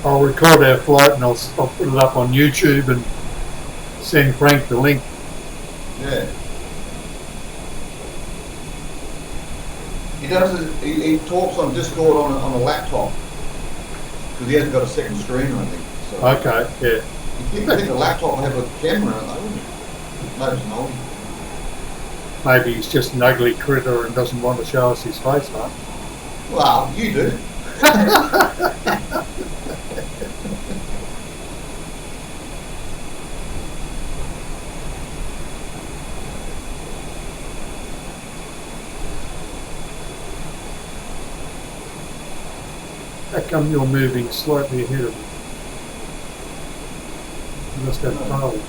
I'll record our flight and I'll put it up on YouTube and send Frank the link. Yeah. He does. He talks on Discord on a laptop because he hasn't got a second screen or anything. So Okay, yeah. You think a laptop will have a camera in it, wouldn't you? Maybe it's an old. Maybe he's just an ugly critter and doesn't want to show us his face, mate. Well, you do. How come you're moving slightly ahead of me? You must have trouble.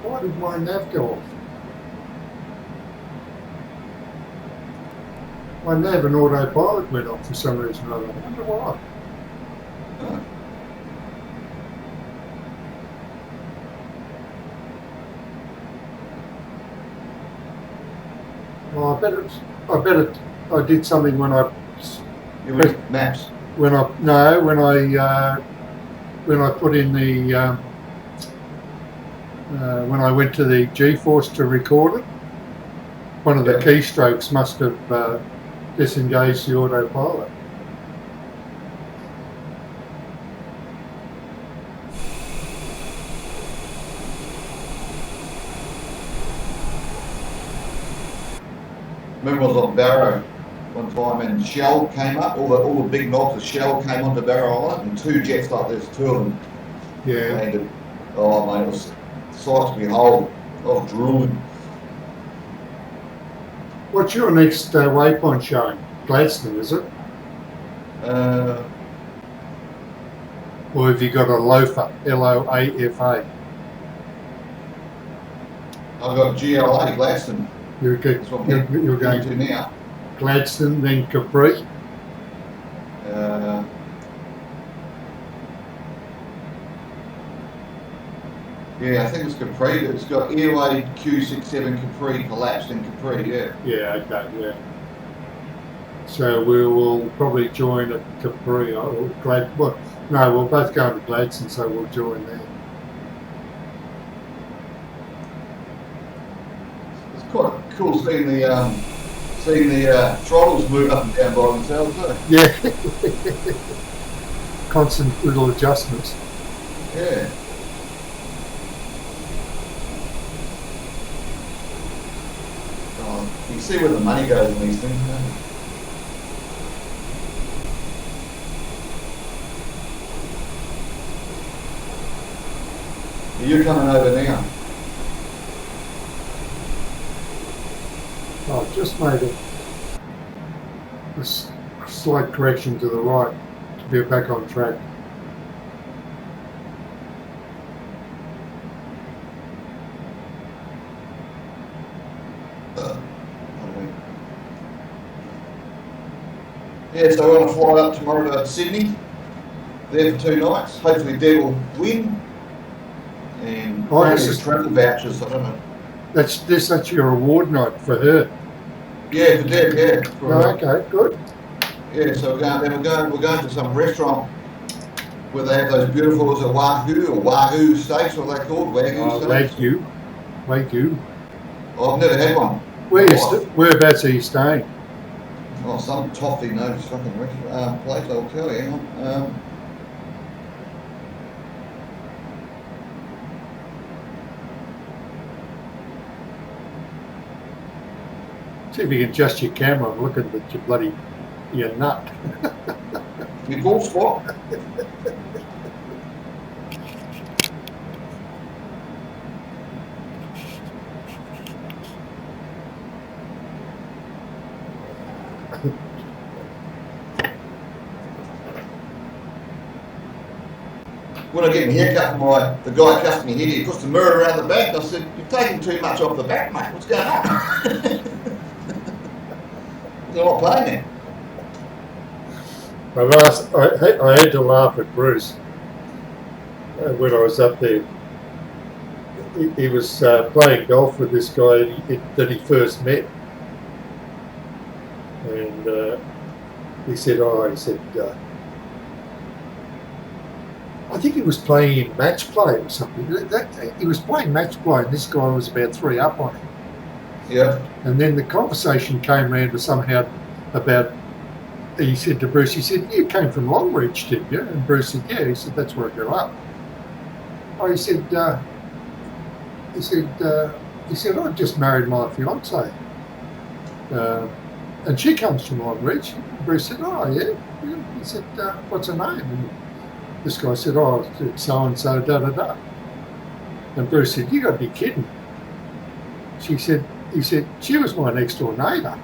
Why did my nav go off? My nav and autopilot went off for some reason or other. I wonder why. Well, I bet I did something when I. You went maps. When I put in the when I went to the G-force to record it, one of the keystrokes must have disengaged the autopilot. Remember I was on Barrow one time and Shell came up, all the big knobs of Shell came onto Barrow Island and two jets like this, two of them landed. Oh mate, it was sight to behold. I was drooling. What's your next waypoint showing? Gladstone, is it? Or have you got a loafer? L-O-A-F-A. I've got GLA, Gladstone. You're going to now. Gladstone, then Capri. Yeah, I think it's Capri. It's got Airway Q67 Capri collapsed in Capri. Yeah. Yeah. Okay. Yeah. So we will probably join at Capri. Or well, no, we'll both go to Gladstone, so we'll join there. It's quite cool seeing the throttles move up and down by themselves, though. Yeah. Constant little adjustments. Yeah. Oh, you see where the money goes in these things, don't you? You're coming over now. I've just made a slight correction to the right to be back on track. Yeah, so we're going to fly up tomorrow to Sydney, there for 2 nights. Hopefully Deb will win. And there's travel vouchers, I don't know. That's your award night for her. Yeah, for Deb, yeah. Okay, good. Yeah, so we're going to some restaurant where they have those beautiful, is it Wagyu steaks, what are they called? Wagyu steaks? Wagyu. Oh, I've never had one. Whereabouts are you staying? Oh, some toffee knows fucking restaurant place, I'll tell you. Hang on. See if you can adjust your camera. I'm looking at your nut. Your ball spot. When I get my haircut from the guy cuts me hair, he puts the mirror around the back. I said, "You're taking too much off the back, mate. What's going on?" They're not playing I had to laugh at Bruce when I was up there he was playing golf with this guy that he first met, and he said, I think he was playing in match play or something. He was playing match play, and this guy was about 3 up on him. Yeah. And then the conversation came round to somehow about. He said to Bruce, he said, "You came from Longreach, didn't you?" And Bruce said, "Yeah." He said, "That's where I grew up." Oh, he said, "I just married my fiancée, and she comes from Longreach." Bruce said, "Oh, yeah." He said, "What's her name?" And this guy said, "Oh, it's so and so, da da da." And Bruce said, "You got to be kidding." He said, "She was my next door neighbour."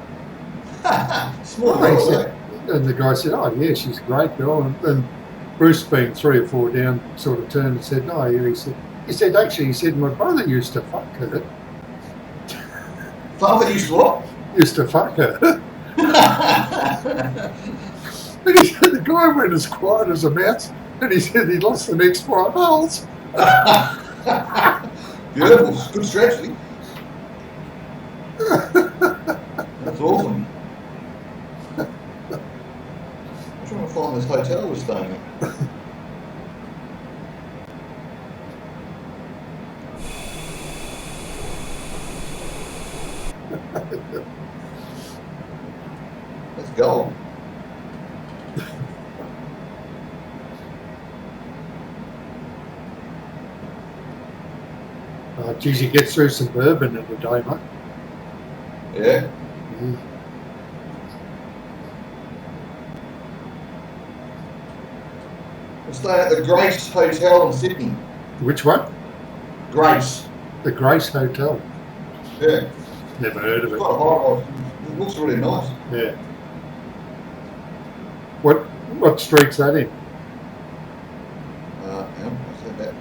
Small world, and the guy said, "Oh, yeah, she's a great girl." And Bruce, being 3 or 4 down, sort of turned and said, "No." He said, "Actually," he said, "my brother used to fuck her." Father used to what? Used to fuck her. And he said the guy went as quiet as a mouse, and he said he lost the next 5 holes. Beautiful, good strategy. That's awesome. I'm trying to find this hotel we're staying at. Let's go. Geez, you get through some bourbon in a day, mate. Yeah. Mm. We're staying at the Grace Hotel in Sydney. Which one? Grace. The Grace Hotel. Yeah. Never heard of it. It's quite a high. It looks really nice. Yeah. What street's that in? Yeah, I said that.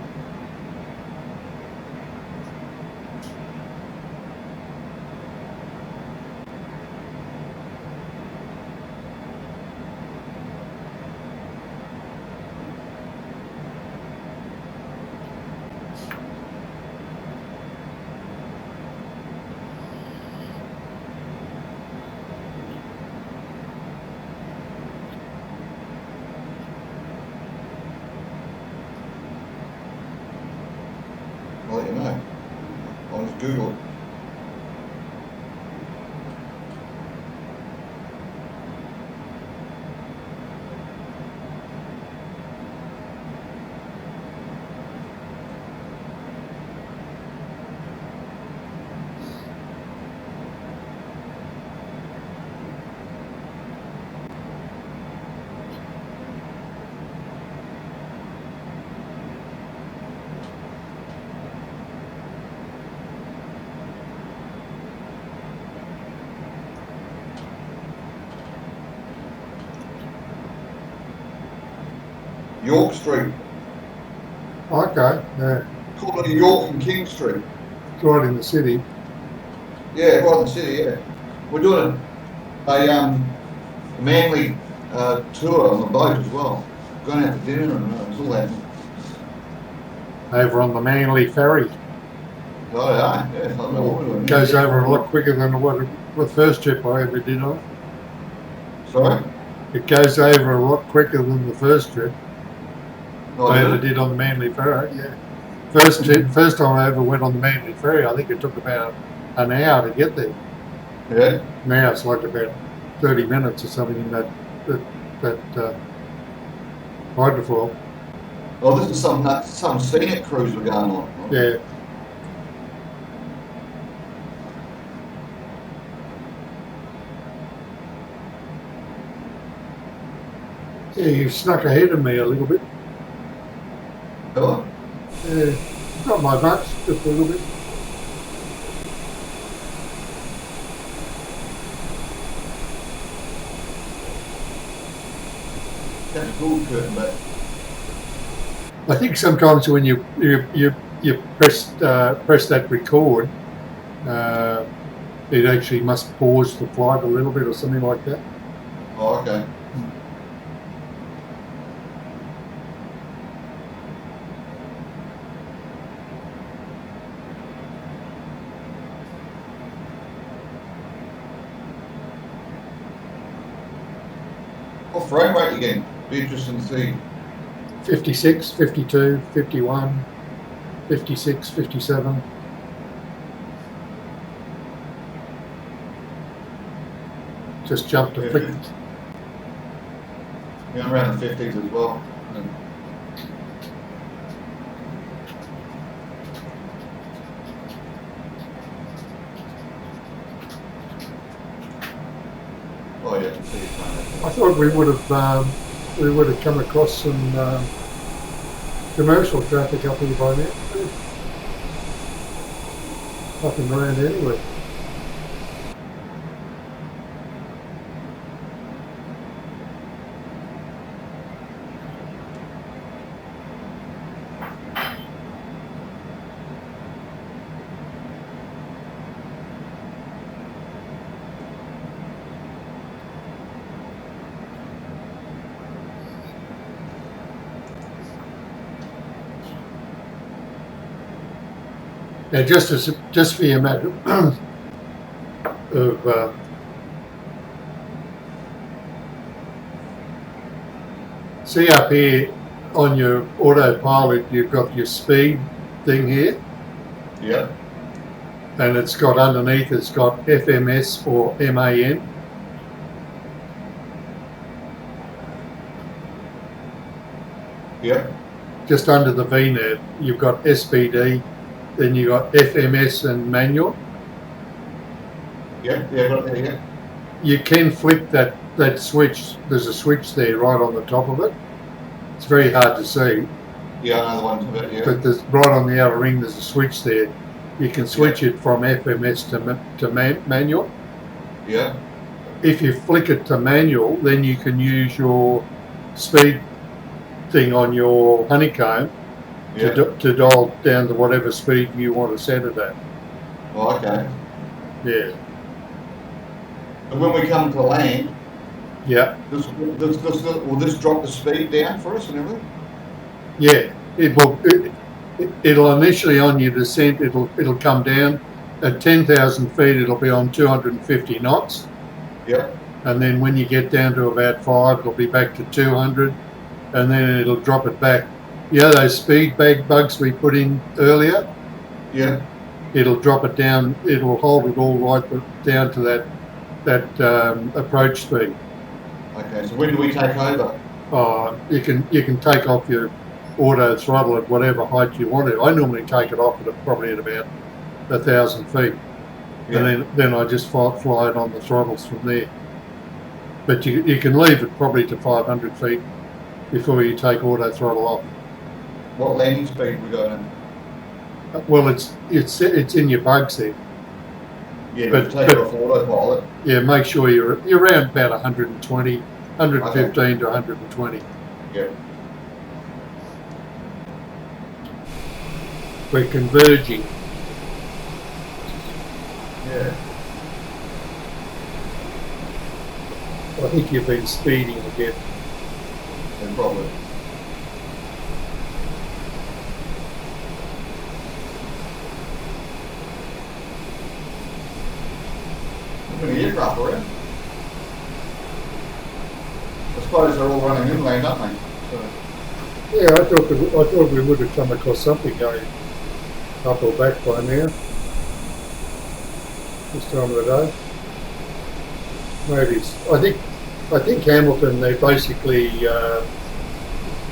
I'll let you know. I'll just Google it. York Street. Okay, yeah. Call it York and King Street. Right in the city. Yeah, right in the city, yeah. We're doing a Manly tour on the boat as well. Going out to dinner and it's all happening. Over on the Manly Ferry. Oh, yeah. I don't know what we're doing. It goes over a lot quicker than the first trip I ever did on. Sorry? It goes over a lot quicker than the first trip I ever did. did on the Manly Ferry. Yeah. First time I ever went on the Manly Ferry, I think it took about an hour to get there. Yeah. Now it's like about 30 minutes or something in that hydrofoil. Oh, this is some scenic cruise we're going on. Yeah. Yeah, you've snuck ahead of me a little bit. Oh? Yeah, not by much, just a little bit. That's cool, curtain back. I think sometimes when you press that record, it actually must pause the flight a little bit or something like that. Oh, okay. What frame rate you getting? Be interesting to see. 56, 52, 51, 56, 57. Just jumped a flick. Yeah, I'm around the 50s as well. Oh yeah, I thought we would have come across some commercial traffic up here by now. Up and around anyway. Now, just for your matter of see up here on your autopilot, you've got your speed thing here. Yeah. And it's got underneath, it's got FMS or MAN. Yeah. Just under the VNAV, you've got SPD. Then you got FMS and manual. Yeah, got it there, yeah. You can flick that switch. There's a switch there right on the top of it. It's very hard to see. Yeah, I know the one about, yeah. But there's, right on the outer ring, there's a switch there. You can switch it from FMS to manual. Yeah. If you flick it to manual, then you can use your speed thing on your honeycomb. Yeah. To dial down to whatever speed you want to set it at. Oh, okay. Yeah. And when we come to land, yeah, will this drop the speed down for us and everything? Yeah, it will. It'll initially on your descent. It'll come down at 10,000 feet. It'll be on 250 knots. Yeah. And then when you get down to about 5, it'll be back to 200, and then it'll drop it back. You know those speed bag bugs we put in earlier? Yeah. It'll drop it down. It'll hold it all right down to that approach speed. Okay. So when do we take over? You can take off your auto throttle at whatever height you want it. I normally take it off probably at about 1,000 feet, yeah. And then I just fly it on the throttles from there. But you can leave it probably to 500 feet before you take auto throttle off. What landing speed we got in? Well, it's in your bugs there. Yeah, but take it off autopilot. Yeah, make sure you're around about 120, 115 to 120. Yeah. We're converging. Yeah. I think you've been speeding again. No problem. Many aircraft around. I suppose they're all running inland, aren't they? So. Yeah, I thought we would have come across something going up or back by now. This time of the day. Maybe I think Hamilton. They basically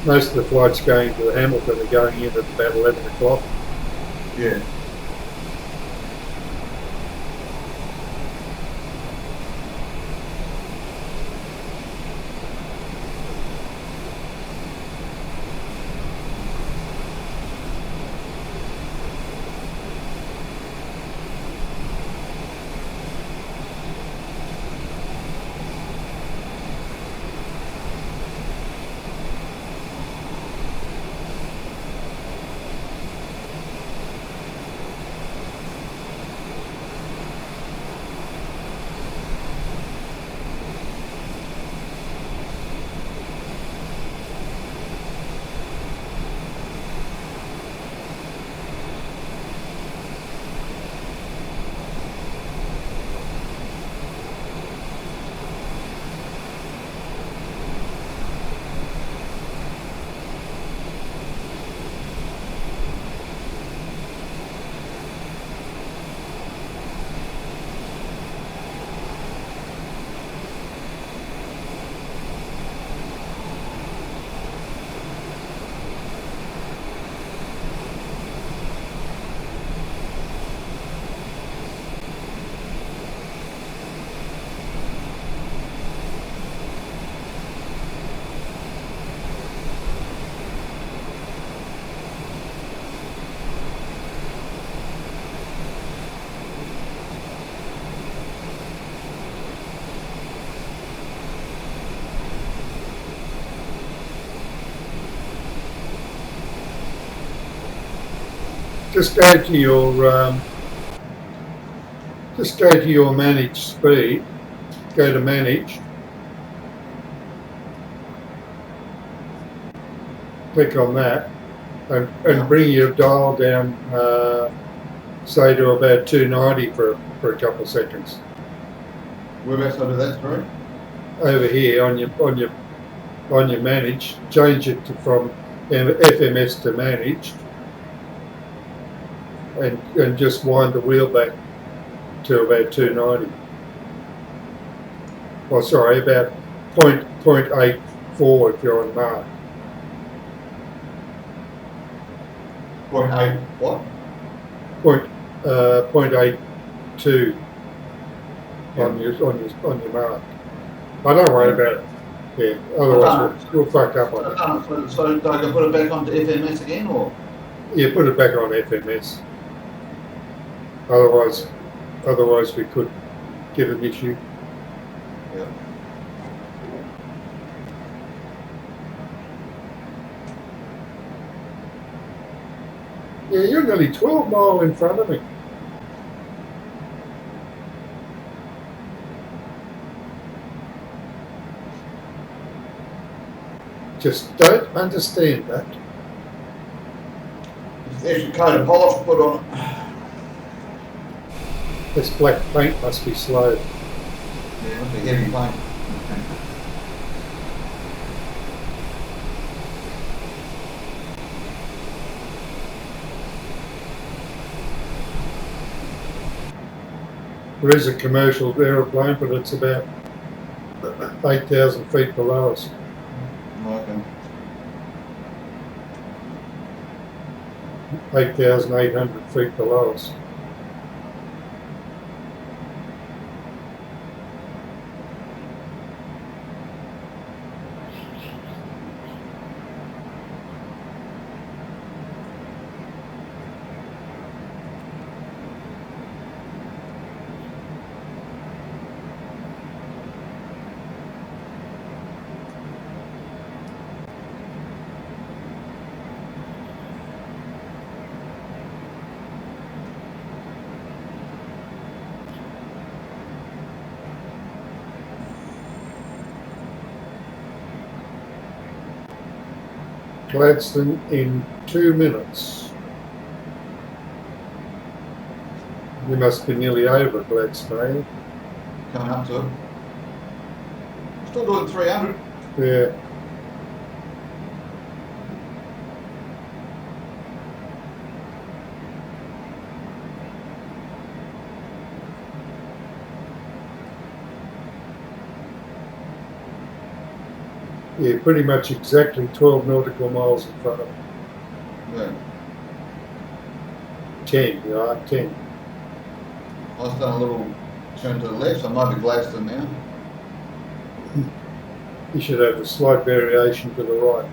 most of the flights going to Hamilton are going in at about 11 o'clock. Yeah. just go to your manage speed. Go to manage. Click on that, and bring your dial down, say to about 290 for a couple of seconds. Whereabouts I do that, sorry? Over here on your manage, change it from FMS to managed, and just wind the wheel back to about 290. Oh, sorry, about 0.84 if you're on mark. 0.8 what? 0.82 on your mark. I don't worry about it. Yeah, otherwise we'll fuck up on it. So do I put it back onto FMS again, or? Yeah, put it back on FMS. Otherwise we could get an issue. Yeah. Yeah, you're nearly 12 miles in front of me. Just don't understand that. There's a coat of polish put on it. This black paint must be slow. Yeah, it must be heavy paint. There is a commercial aeroplane, but it's about 8,000 feet below us. Okay. 8,800 feet below us. Gladstone in 2 minutes. You must be nearly over Gladstone. Coming up to it. Still doing 300. Yeah. Yeah, pretty much exactly 12 nautical miles in front of me. Yeah. 10, you are 10. I was done a little turn to the left, so I might be Gladstone now. You should have a slight variation to the right.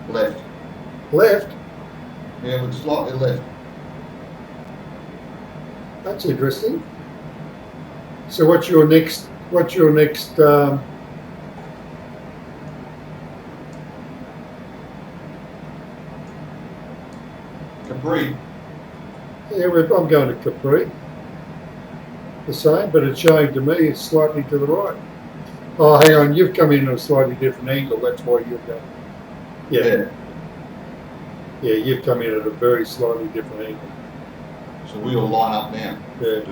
Left. Left? Yeah, but slightly left. That's interesting. So what's your next Capri. Yeah, I'm going to Capri. The same, but it's showing to me it's slightly to the right. Oh, hang on, you've come in at a slightly different angle. That's why you're going. Yeah. Yeah, you've come in at a very slightly different angle. So we'll line up now. Yeah.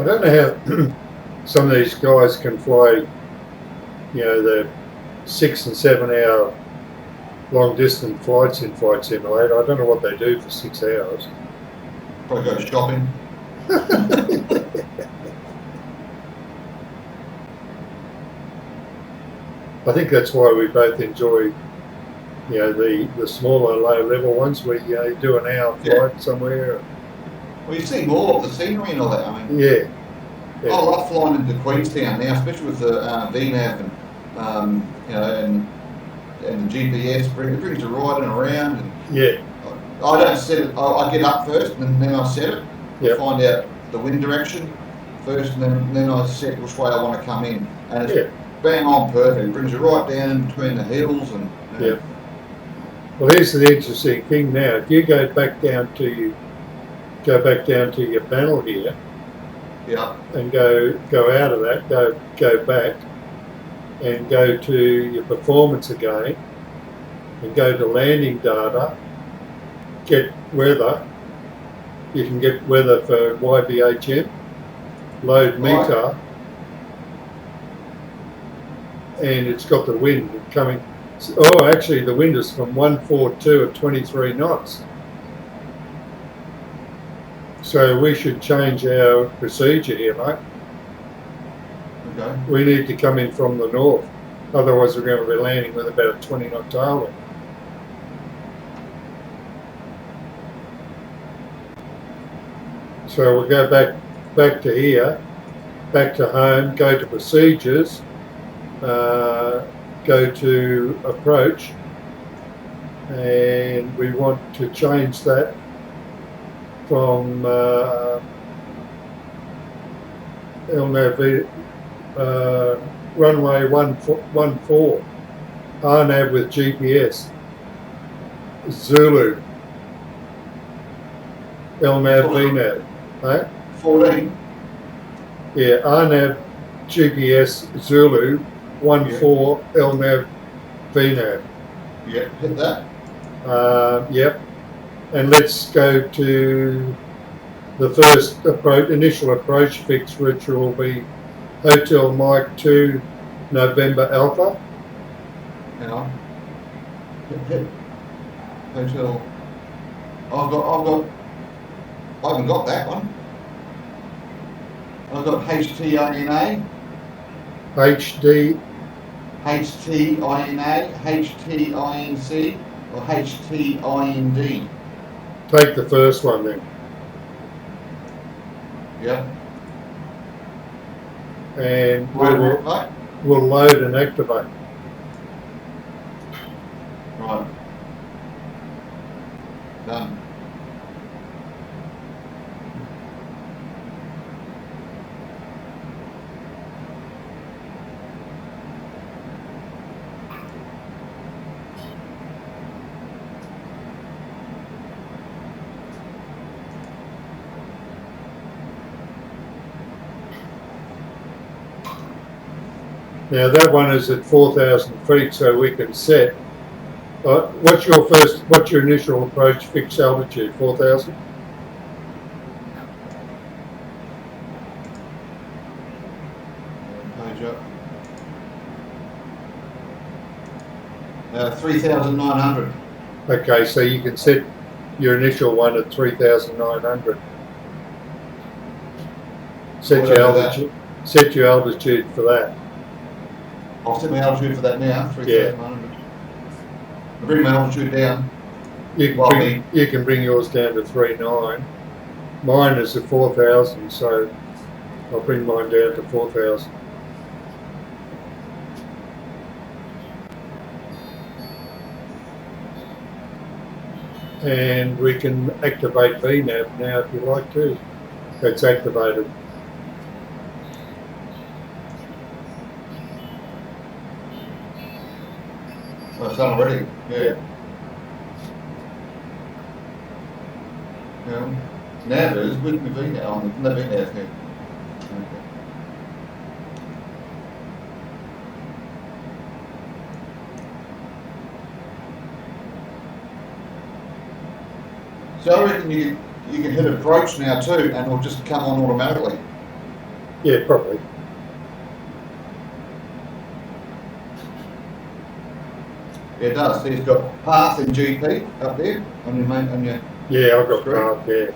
don't know how some of these guys can fly, you know, the 6 and 7 hour long distance flights in Flight Simulator. I don't know what they do for 6 hours. Probably go shopping. I think that's why we both enjoy, you know, the smaller, low level ones where you do an hour flight somewhere. Well, you see more of the scenery and all that. I mean, Yeah. I love flying into Queenstown now, especially with the VNAV and you know, and the GPS. It brings the riding around. And Yeah. I don't set it. I get up first, and then I set it. Yep. Find out the wind direction first, and then I set which way I want to come in. And it's bang on perfect. It brings you right down in between the hills and. Yeah. Well, here's the interesting thing now. If you go back down to your panel here. Yeah. And go out of that. Go back, and go to your performance again, and go to landing data. Get weather. You can get weather for YBHM. Load meter. And it's got the wind coming. Oh, actually, the wind is from 142 at 23 knots. So we should change our procedure here, mate. Okay. We need to come in from the north. Otherwise, we're going to be landing with about a 20 knot tailwind. So we'll go back to here, back to home, go to procedures, go to approach, and we want to change that from runway 14, RNAV with GPS, Zulu, LNAV, VNAV, right? 14. Yeah, RNAV, GPS, Zulu, 14, LNAV, VNAV. Yeah, hit that. Yep. And let's go to the first initial approach fix, which will be Hotel Mike 2, November Alpha. Hang on. Hit. Hotel. I haven't got that one. I've got HTINA. HD. HTINA, HTINC, or HTIND. Take the first one then. Yeah. And we'll load and activate. Right. Done. Now that one is at 4,000 feet, so we can set. What's your initial approach fixed altitude? 4,000? Page up. 3,900. Okay, so you can set your initial one at 3,900. Set your altitude for that. I'll set my altitude for that now, 3,900. I'll bring my altitude down. You can bring yours down to 3,900. Mine is at 4,000, so I'll bring mine down to 4,000. And we can activate VNAV now if you like to. It's activated. Oh, it's done already. Yeah. Nav is with me VNAV on the VNAV here. Okay. So I reckon you can hit approach now too, and it'll just come on automatically. Yeah, probably. Yeah, it does. See, it's got path and GP up there on your main on your Yeah, I've got screen. path, yeah.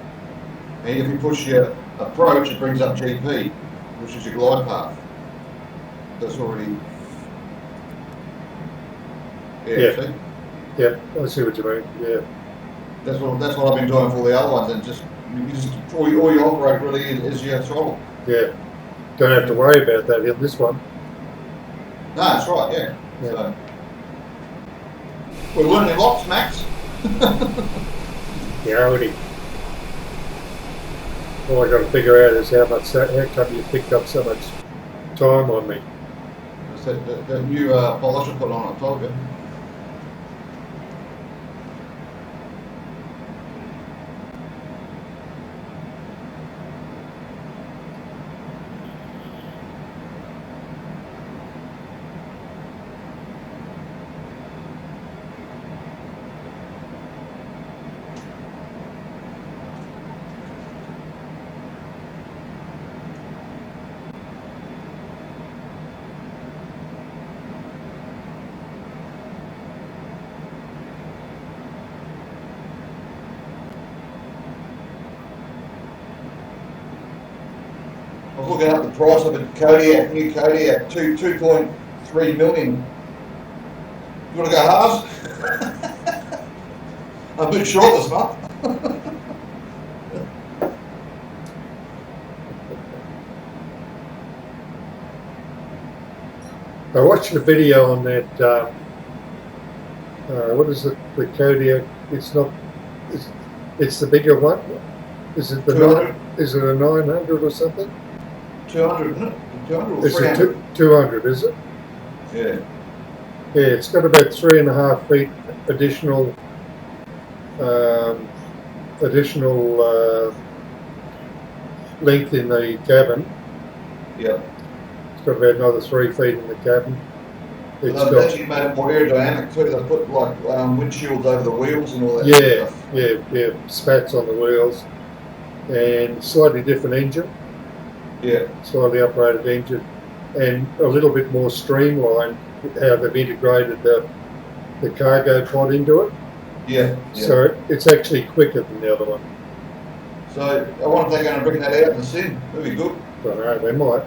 And if you push your approach, it brings up GP, which is your glide path. That's already. Yeah. See? Yeah, I see what you mean. Yeah. That's what I've been doing for all the other ones, and just all you operate really is your throttle. Yeah. Don't have to worry about that in this one. No, that's right. Yeah. So we're learning lots, Max. Yeah, already. All I got to figure out is how come you picked up so much time on me. It's that new polish I put on, I told you. I was looking up the price of a Kodiak, new Kodiak, 2.3 million. You want to go halves? I'm a bit short this month. I watched a video on that. What is it? The Kodiak. It's not. It's the bigger one. Is it the 200? Is it a 900 or something? 200, isn't it? 200 or Is 300? it 200? Is it? Yeah. Yeah, it's got about 3.5 feet additional length in the cabin. Yeah. It's got about another 3 feet in the cabin. They've actually made it more aerodynamic too. They put like windshields over the wheels and all that stuff. Yeah, spats on the wheels, and slightly different engine. Yeah. Slightly uprated engine, and a little bit more streamlined how they've integrated the cargo pod into it. Yeah. So it's actually quicker than the other one. So I wonder if they're going to bring that out in the sim. That'd be good. I don't know, they might.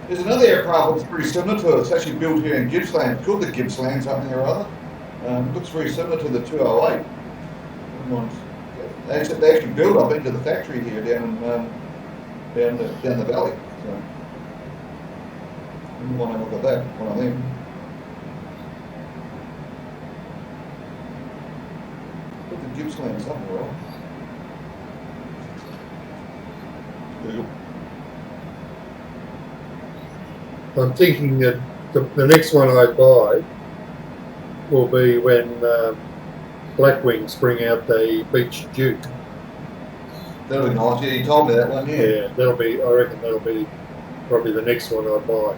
There's another aircraft that's pretty similar to it. It's actually built here in Gippsland. It's called the Gippsland something or other. It looks very similar to the 208. They actually built up into the factory here down the valley. So you want to look at that, one of them. Put the Gippsland somewhere else. There you go. I'm thinking that the next one I buy will be when Blackwings bring out the Beach Duke. That'll be nice. Yeah, you told me that one. Yeah, I reckon that'll be probably the next one I buy.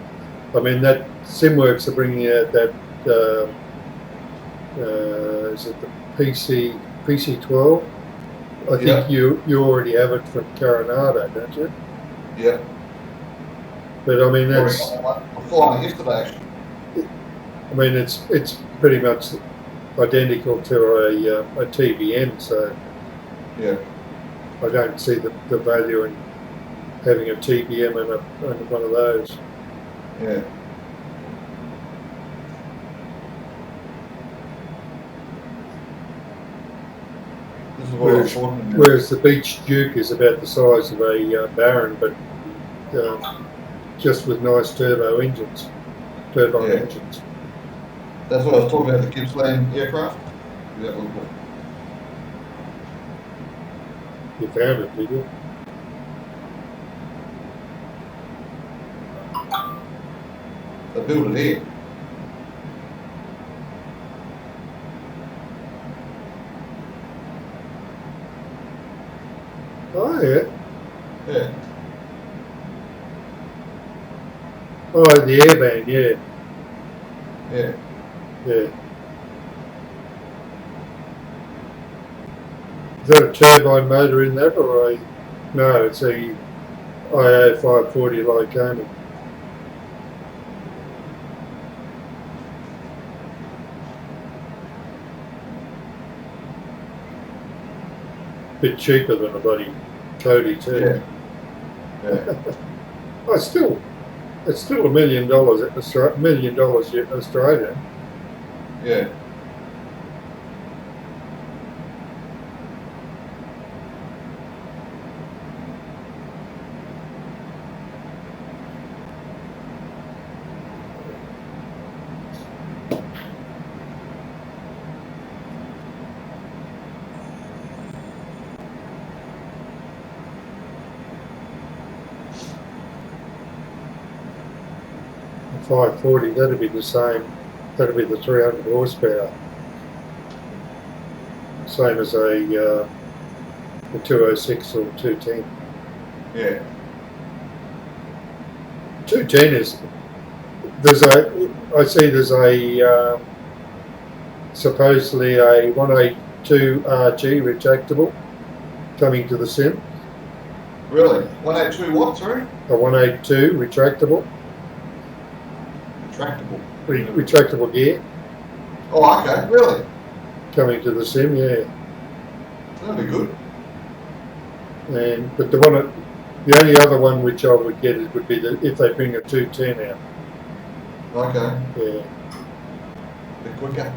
I mean, that SimWorks are bringing out that is it the PC12? I think you already have it from Coronado, don't you? Yeah. But I mean, that's. I'm flying it yesterday, actually. I mean, it's pretty much identical to a TBM, so yeah, I don't see the value in having a TBM and one of those. Yeah. This is what whereas the Beach Duke is about the size of a Baron, but just with nice turbine engines. That's what I was talking about, the Gippsland aircraft. You found it, did you? They built it here. Oh, yeah. Yeah. Oh, the airbag, yeah. Yeah. Yeah. Is that a turbine motor in that, or no? It's a IO 540 Lycoming. Bit cheaper than a bloody Cody too. Yeah. Yeah. Oh, it's still $1 million Australian. Yeah. The 540, that'd be the same. That'd be the 300 horsepower. Same as a 206 or 210. Yeah. 210 is, I see there's a, supposedly a 182 RG retractable coming to the sim. Really? 182 what, sorry? A 182 retractable. Retractable. Retractable gear. Oh, okay. Really? Coming to the sim, yeah. That'd be good. But the only other one which I would get would be if they bring a 210 out. Okay. Yeah. Bit quicker.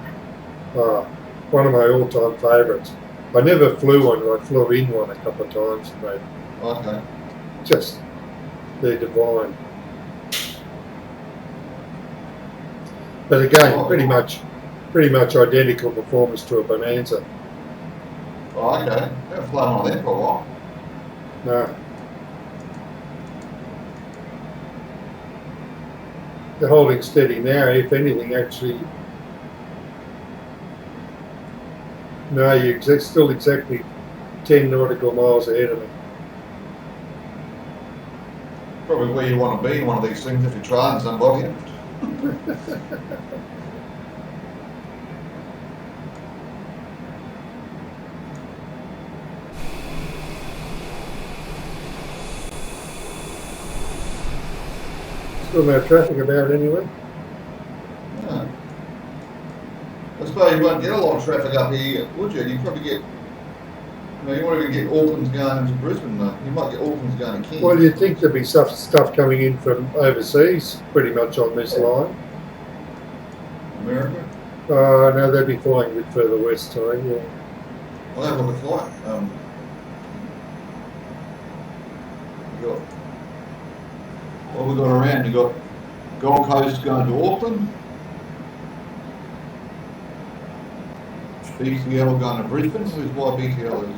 One of my all-time favourites. I never flew one. I flew in one a couple of times, and Okay. they're divine. But again, pretty much identical performance to a Bonanza. Oh, okay. Haven't flown one of them for a while. No. They're holding steady now. If anything, actually, no, you're still exactly 10 nautical miles ahead of me. Probably where you want to be in one of these things if you're trying somebody. Still no traffic about anyway. Yeah. I suppose you won't get a lot of traffic up here, would you? You'd probably get, you won't even get Auckland's going into Brisbane though. You might get Auckland's going to Cairns. Well, you'd think there'd be stuff coming in from overseas pretty much on this line. America? No, they'd be flying a bit further west, sorry, yeah. I'll have a look at flight. What we've got around, you've got Gold Coast going to Auckland, BTL going to Brisbane. Who's why BTL is?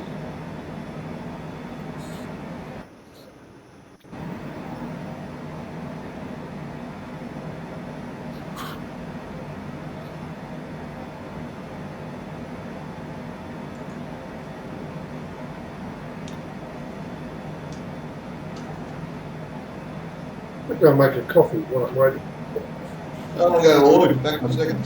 I'm going to make a coffee while I'm waiting. I'm going to go to Lloyd, back in a second.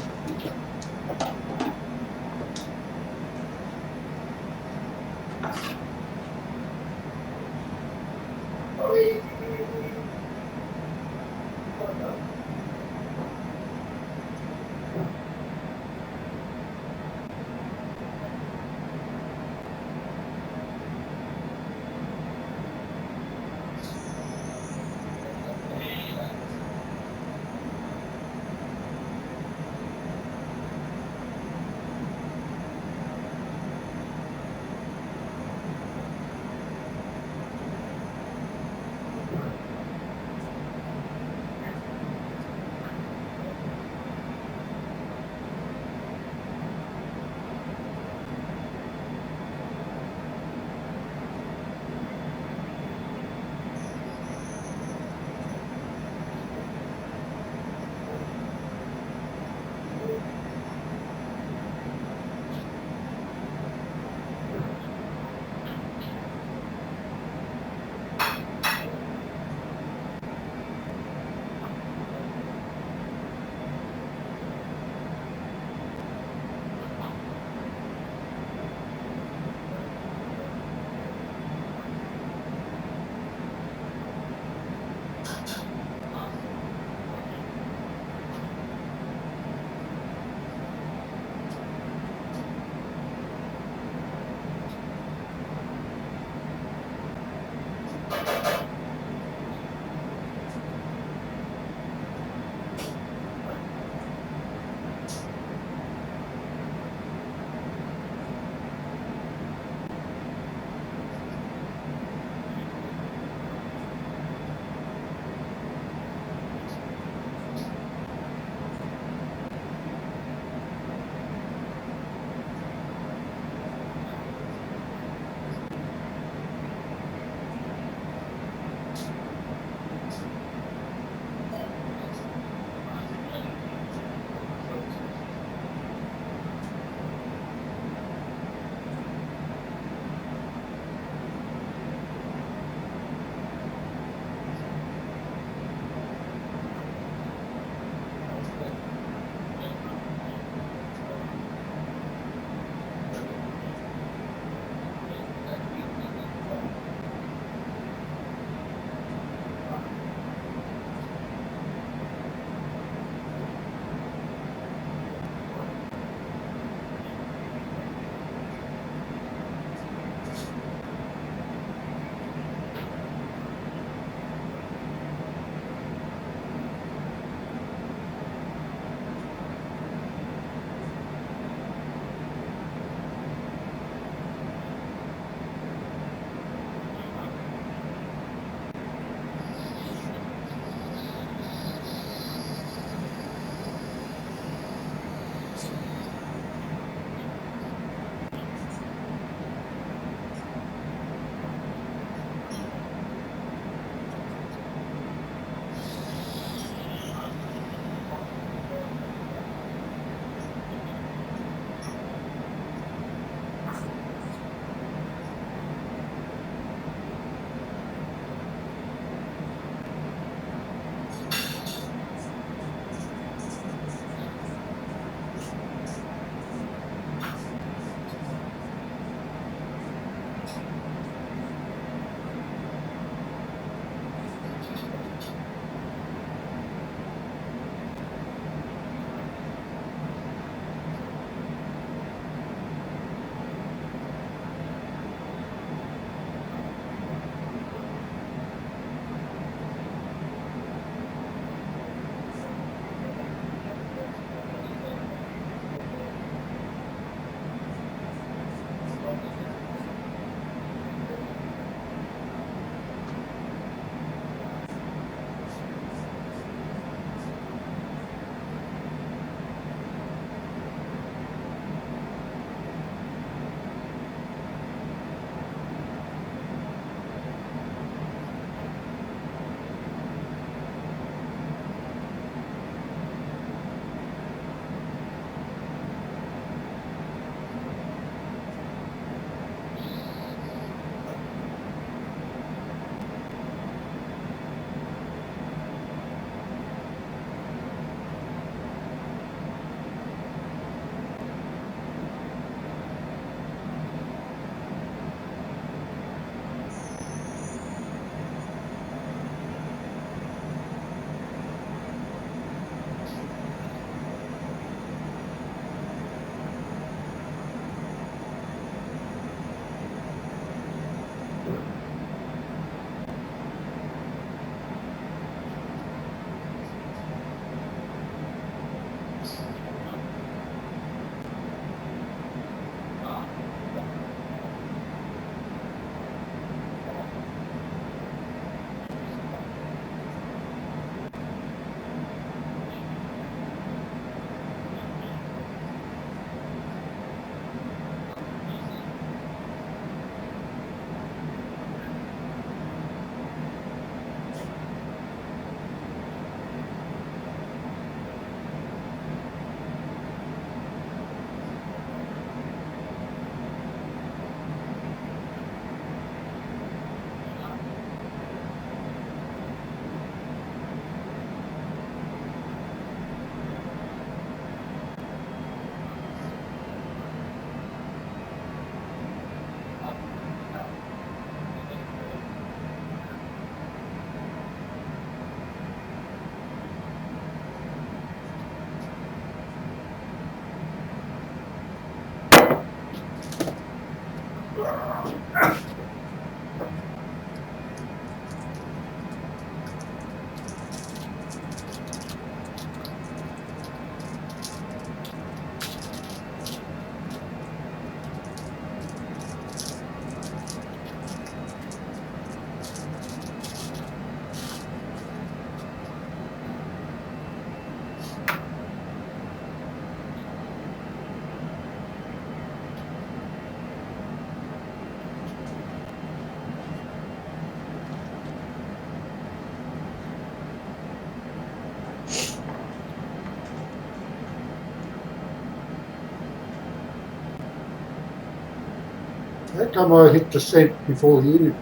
How come I hit descent before you did?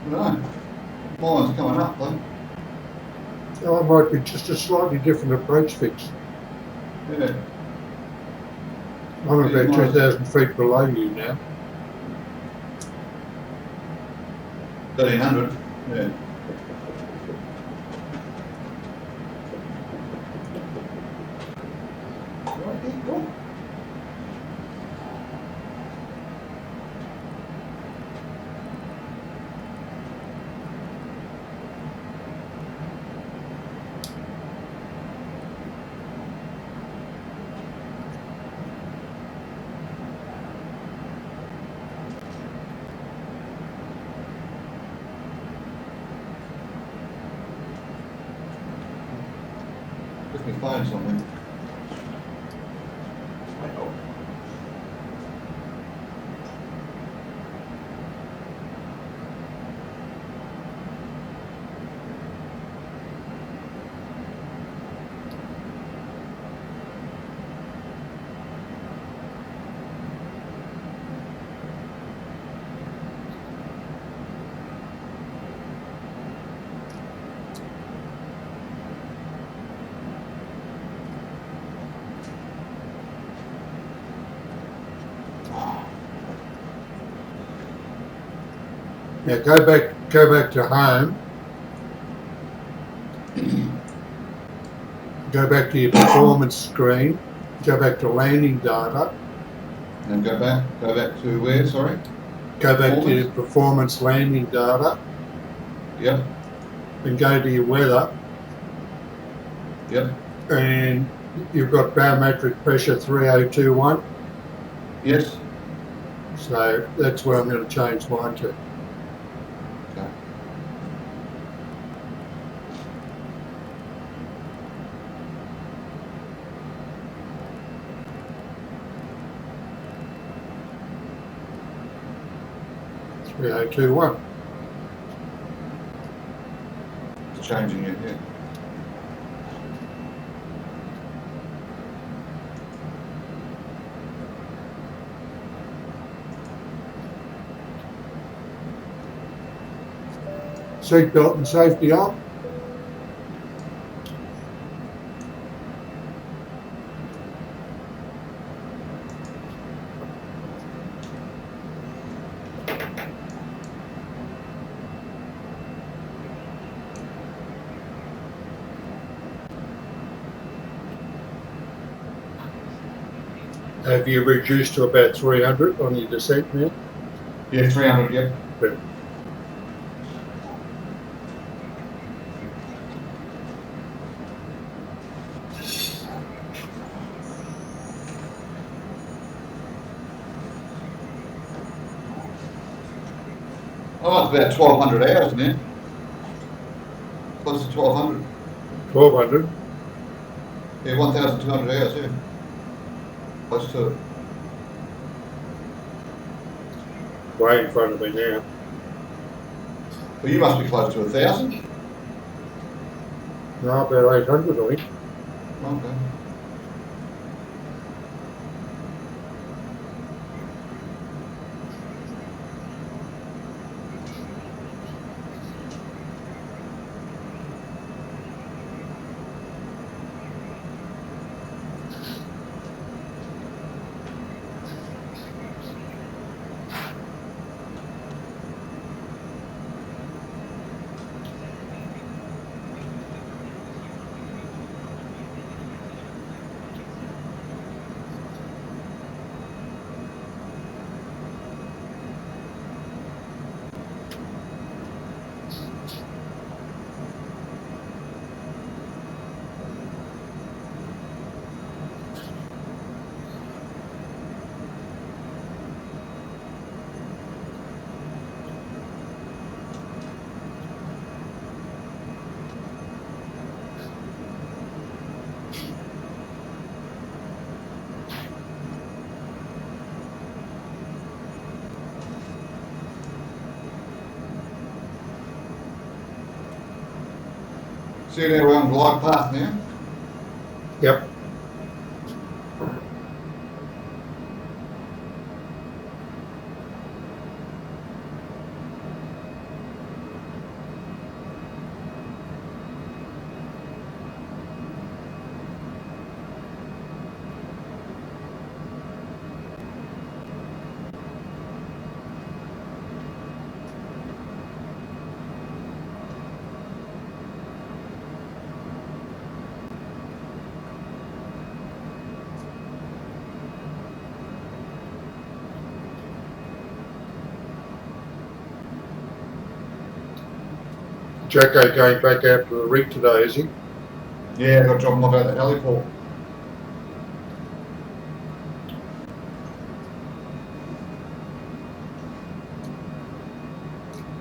No, mine's coming up though. So I might be just a slightly different approach fix. Yeah. I'm about 2,000 feet below you now. 1,300. Yeah. Let me find something. Now go back to home. Go back to your performance screen. Go back to landing data. And go back to where, sorry? Go back to your performance landing data. Yep. And go to your weather. Yep. And you've got barometric pressure 3021. Yes. So that's where I'm going to change mine to. Okay. .3021. It's changing it, yeah. Seatbelt and safety on. Have you reduced to about 300 on your descent now? Yeah, 300, yeah. Good. Oh, it's about 1,200 hours now. Close to 1,200. 1,200? Yeah, 1,200 hours, yeah. Close to it. Way in front of me now. Well, you must be close to 1,000. No, about 800, I think. Okay. See there we're on glide path now. Yep. Jacko going back out to the rig today, is he? Yeah, I got to drop him off at the heliport.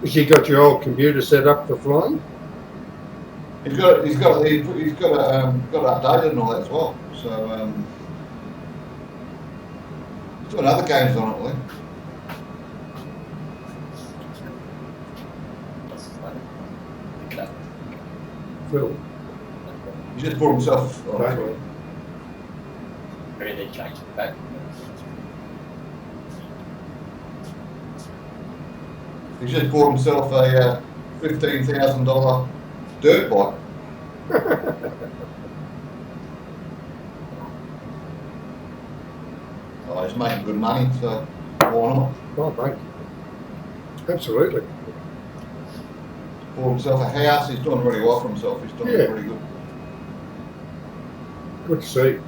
Has he got your old computer set up for flying? He's got to update it and all that as well. So he's doing other games on it, I think. Phil. He just brought himself. Okay. Really changed it back. He's just bought himself a $15,000 dirt bike. Oh, he's making good money, so why not? Oh, mate. Absolutely. Bought himself a house. He's doing really well for himself. He's doing pretty good. Good to see.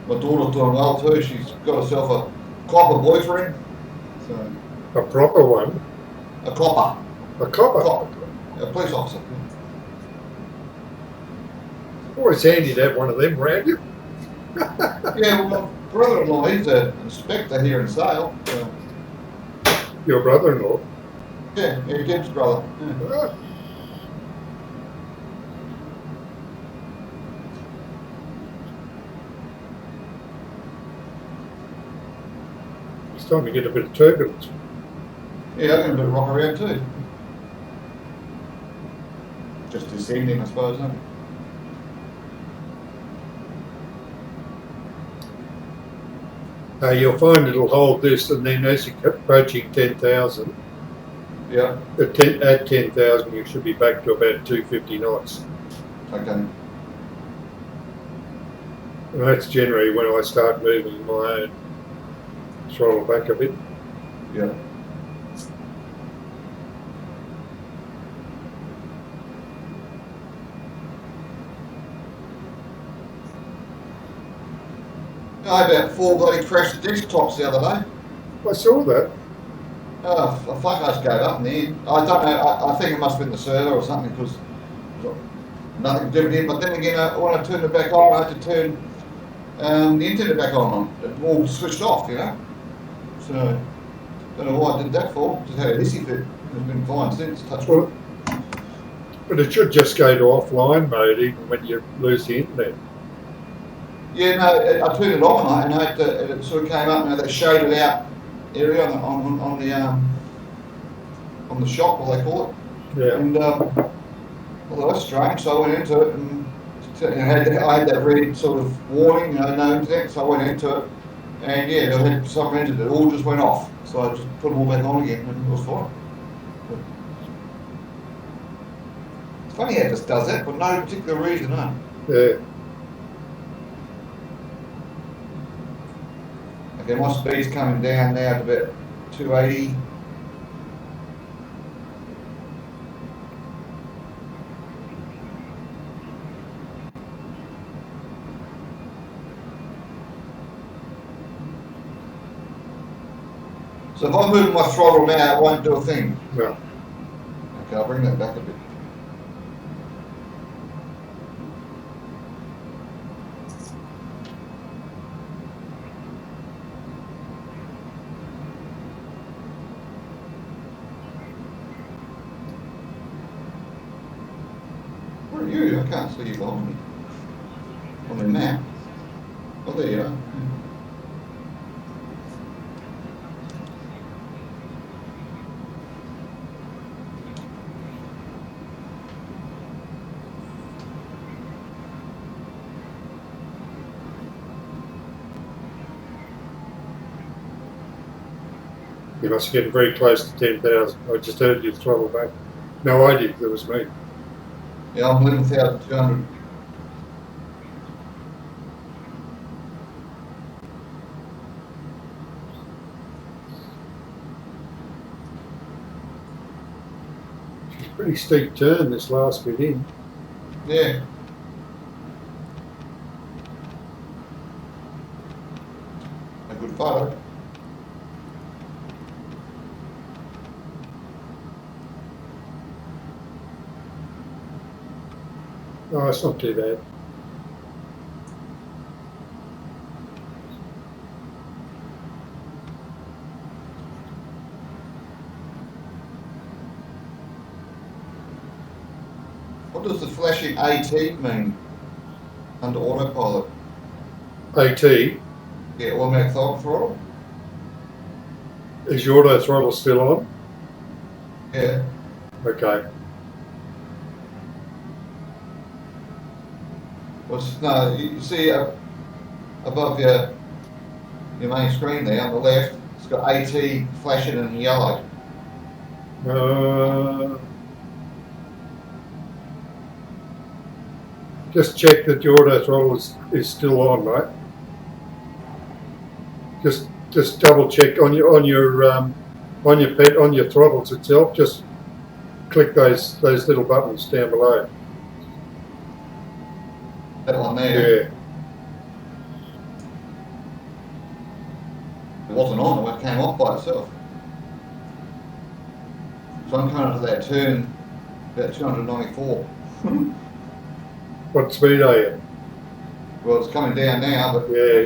My daughter's doing well too. She's got herself a copper boyfriend. So A proper one. a copper. A copper. A police officer. Always handy to have one of them around you. Yeah, well, my brother-in-law, he's an inspector here in Sale. So. Your brother-in-law. Yeah, Jim's brother. Yeah. Ah. It's time to get a bit of turbulence. Yeah, I'm going to do a rock around too. Just this evening, I suppose, isn't it? You'll find it'll hold this, and then as you're approaching 10,000, Yeah. at 10,000 you should be back to about 250 knots. Okay. And that's generally when I start moving my own. Throttle back a bit. Yeah. I had about 4 bloody crashed desktops the other day. I saw that. Oh, I think I just gave up in the end. I don't know, I think it must have been the server or something because nothing different here. But then again, when I turned it back on, I had to turn the internet back on. It all switched off, you know. So, don't know why I did that for. Just had a hissy fit. It's been fine since. Touch wood. But it should just go to offline mode even when you lose the internet. Yeah, no, I turned it on and it sort of came up, that shaded out area on the shop, what they call it. Yeah. And well, that's strange. So I went into it and I had that red sort of warning, no internet. So I went into it, and yeah, I had some reason it all just went off. So I just put them all back on again, and it was fine. It's funny how it just does that for no particular reason, huh? Yeah. Okay, my speed's coming down now to about 280. So if I move my throttle now, it won't do a thing. No. Okay, I'll bring that back a bit. Where are you? I can't see you behind me. On the map. Oh, there you are. You must be getting very close to 10,000. I just heard you throttle back. No, I did. That was me. Yeah, I'm 11,200. It's a pretty steep turn, this last bit in. Yeah. A good photo. Oh, it's not too bad. What does the flashing AT mean under autopilot? AT, Yeah, automatic throttle? is your auto throttle still on? Yeah. Okay. Well, no, you see above your main screen there on the left, it's got AT flashing in yellow. Just check that your auto throttle is still on, right? Just double check on your throttles itself. Just click those little buttons down below. That one there. Yeah. It wasn't on, it came off by itself. So I'm coming to that turn, about 294. What speed are you? Well, it's coming down now, but yeah,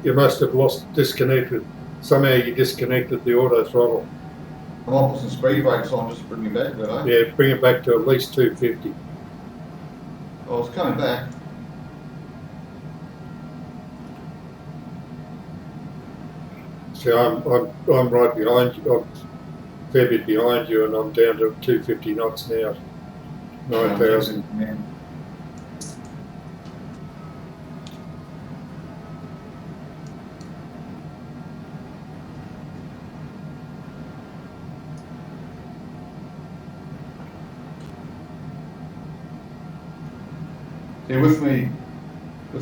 you must have disconnected. Somehow you disconnected the auto throttle. I might put some speed brakes on just to bring me back a bit, eh? Yeah, bring it back to at least 250. Oh, it's coming back. See, I'm right behind you. I'm a fair bit behind you, and I'm down to 250 knots now. 9,000. Yeah. Yeah, with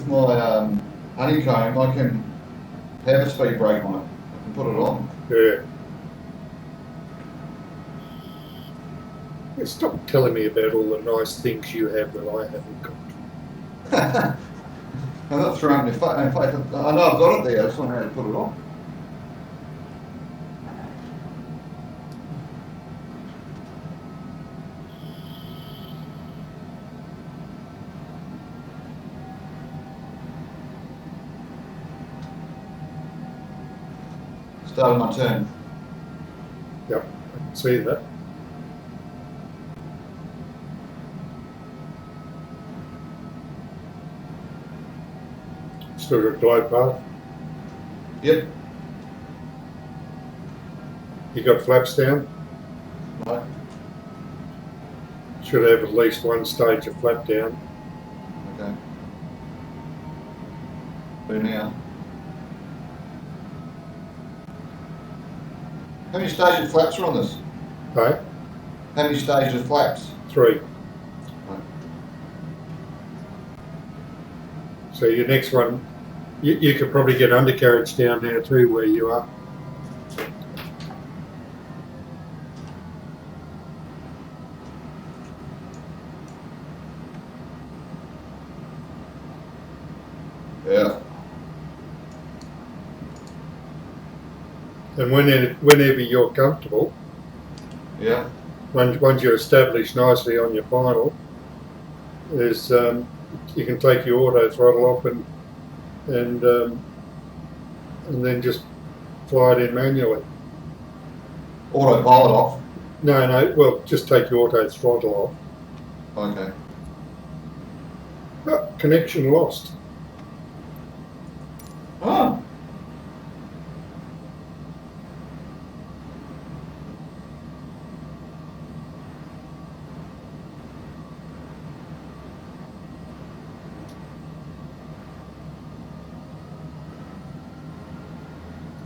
my honeycomb, I can have a speed brake on it. I can put it on. Yeah. Yeah, stop telling me about all the nice things you have that I haven't got. I'm not throwing it in your face. I know I've got it there. I just don't know how to put it on. Started my turn. Yep, I can see that. Still got glide path. Yep. You got flaps down. Right. Should have at least one stage of flap down. Okay. Do now. How many stages of flaps are on this? Right? How many stages of flaps? 3. Right. So your next one, you could probably get undercarriage down there too, where you are. Yeah. And whenever you're comfortable, Yeah. once you're established nicely on your final, is you can take your auto throttle off and then just fly it in manually. Autopilot off. No, well, just take your auto throttle off. Okay. Oh, connection lost. Oh.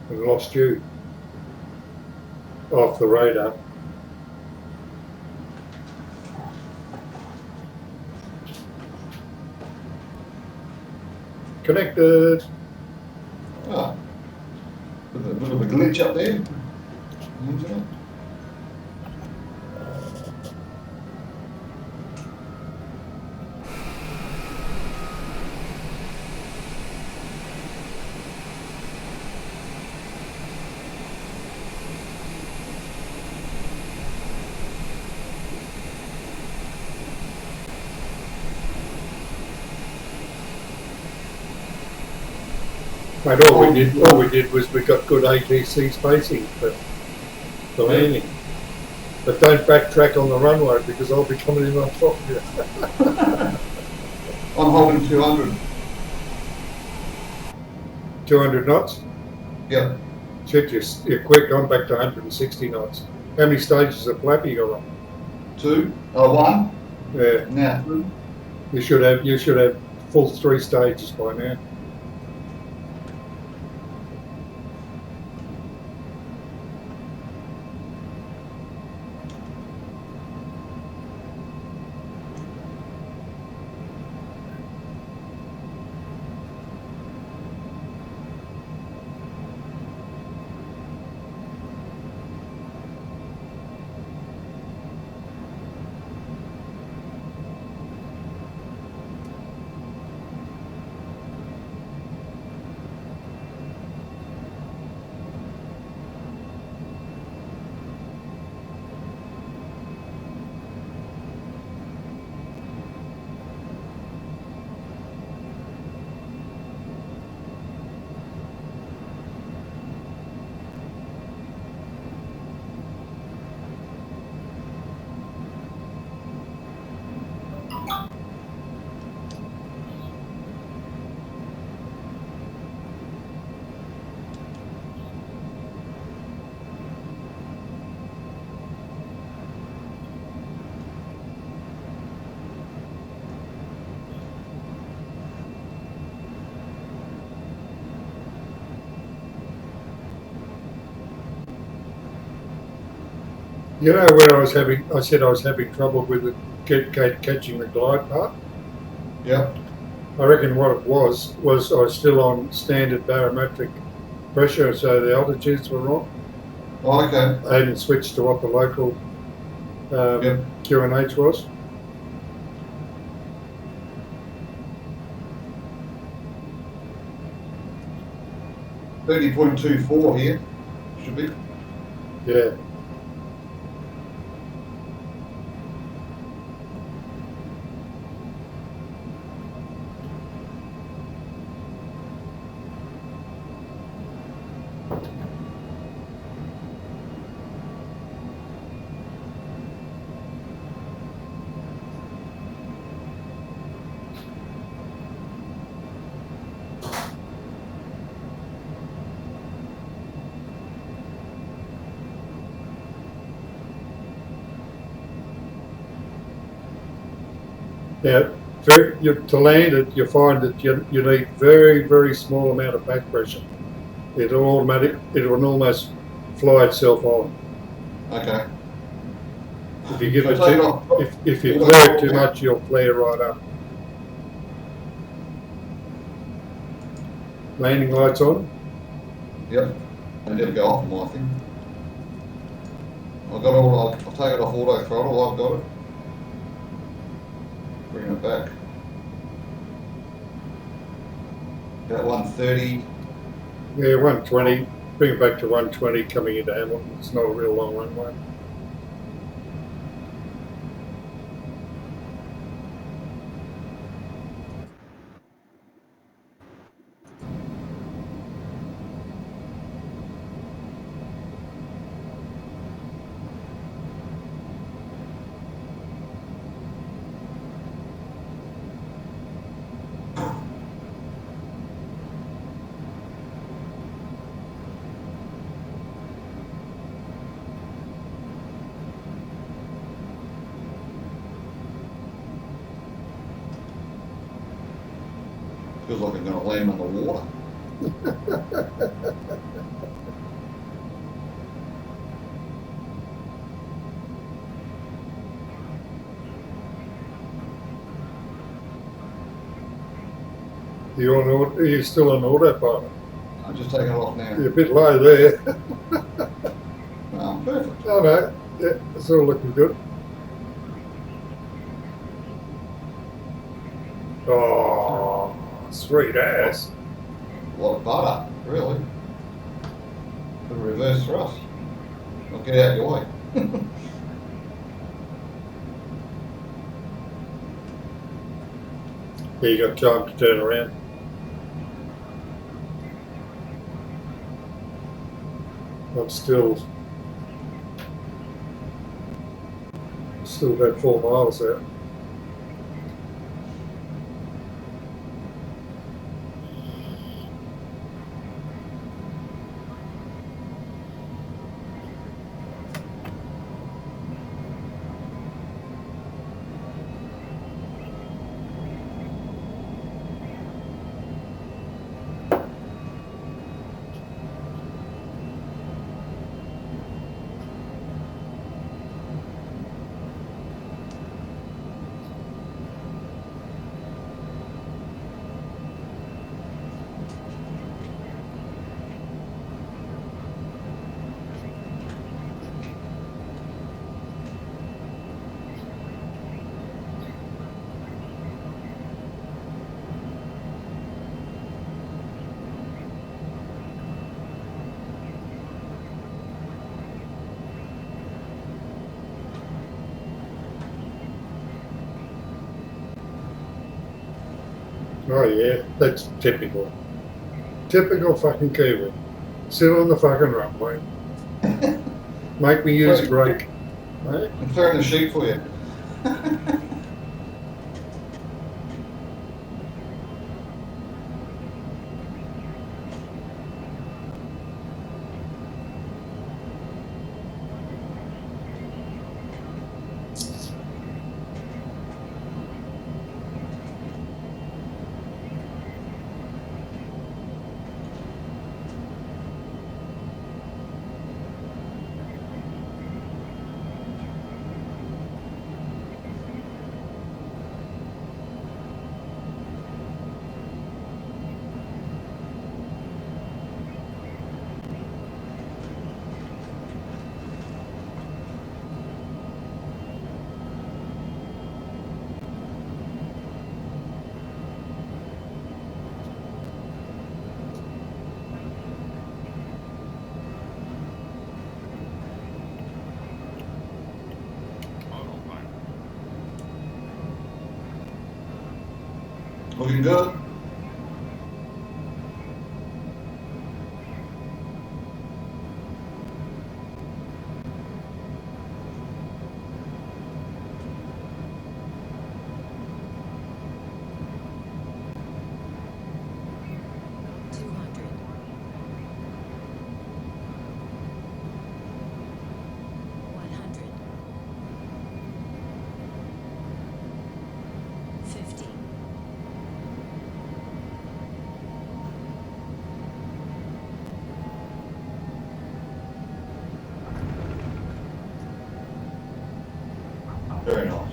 And lost you. off the radar. Connected. Oh, a bit of a glitch up there. Mate, all we did was we got good ATC spacing for landing. But don't backtrack on the runway because I'll be coming in on top of you. I'm holding 200. 200 knots? Yeah. Shit, you're quick. I'm back to 160 knots. How many stages of flap you got on? 2. Oh, 1. Yeah. Now. You should have full 3 stages by now. You know where I said I was having trouble with catching the glide path? Yeah. I reckon what it was I was still on standard barometric pressure, so the altitudes were wrong. Oh, okay. I hadn't switched to what the local QNH was. .24 here, should be. Yeah. Yeah, to land it, you find that you need very, very small amount of back pressure. It will almost fly itself on. Okay. If you give it if you flare it too much, you'll flare right up. Landing lights on? Yep. I never go off my thing. I'll take it off auto throttle, I've got it. Bring it back. About 130. Yeah, 120. Bring it back to 120 coming into Hamilton. It's not a real long runway. Feels like I'm going to land on the water. Are you still on autopilot? I'm just taking it off now. You're a bit low there. Oh, perfect. Oh no, yeah, it's all looking good. Oh, sweet ass. A lot of butter, really. The reverse thrust. I'll get out of your way. Yeah, you got time to turn around. I'm still about 4 miles out. Oh yeah, that's typical. Typical fucking Kiwi. Sit on the fucking runway. Make me use a brake. Right? I'm throwing the sheep for you. Looking good. Very nice.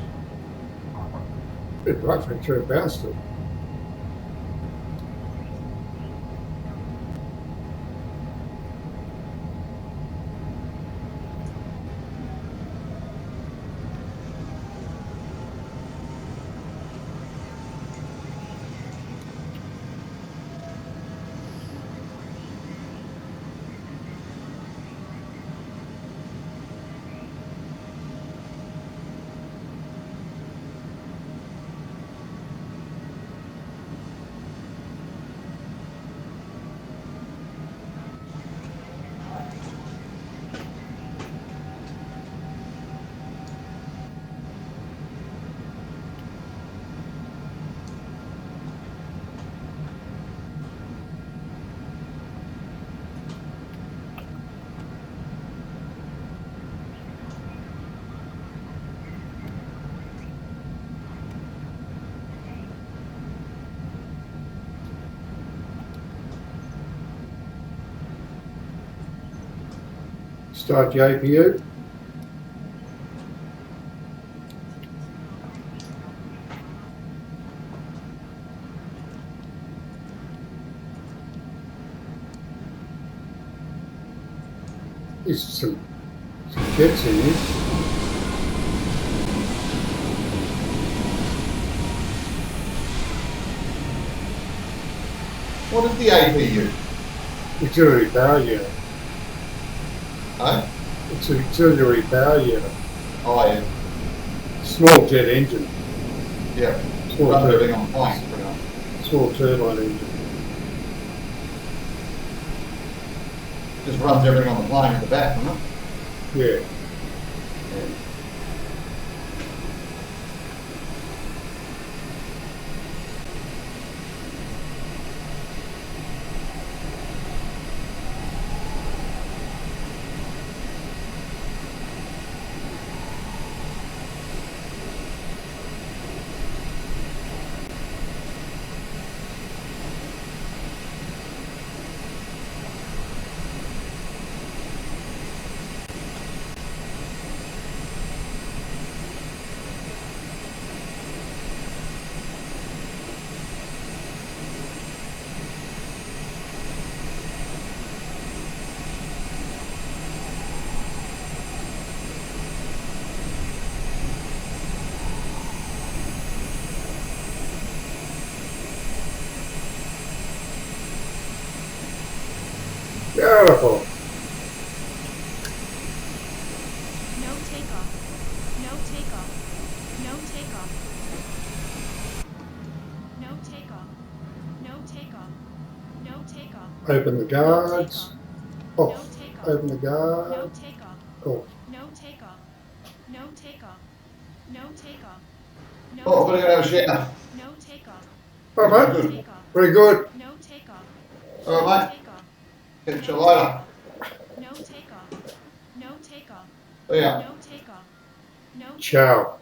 Bit rough and through a bastard. Start the APU. There's some jets in here. What is the APU? Auxiliary power unit. Oh? It's an auxiliary power unit. Oh, yeah. Small jet engine. Yeah. Small Runs turbine. everything on planks, pretty much. Small turbine engine. Just runs everything on the plane at the back, doesn't it? Yeah. Yeah. Beautiful. No takeoff. No takeoff. No takeoff. No takeoff. No takeoff. No takeoff. Open the guards. No Off. takeoff. Open the No guards. takeoff. Off. No takeoff. No takeoff. No takeoff. No Oh, I'm going to go have a shower. No takeoff. All No right. takeoff. Very good. No takeoff. All right, mate. Takeoff. Catch you later. No takeoff. No takeoff. See ya. No takeoff. No Ciao.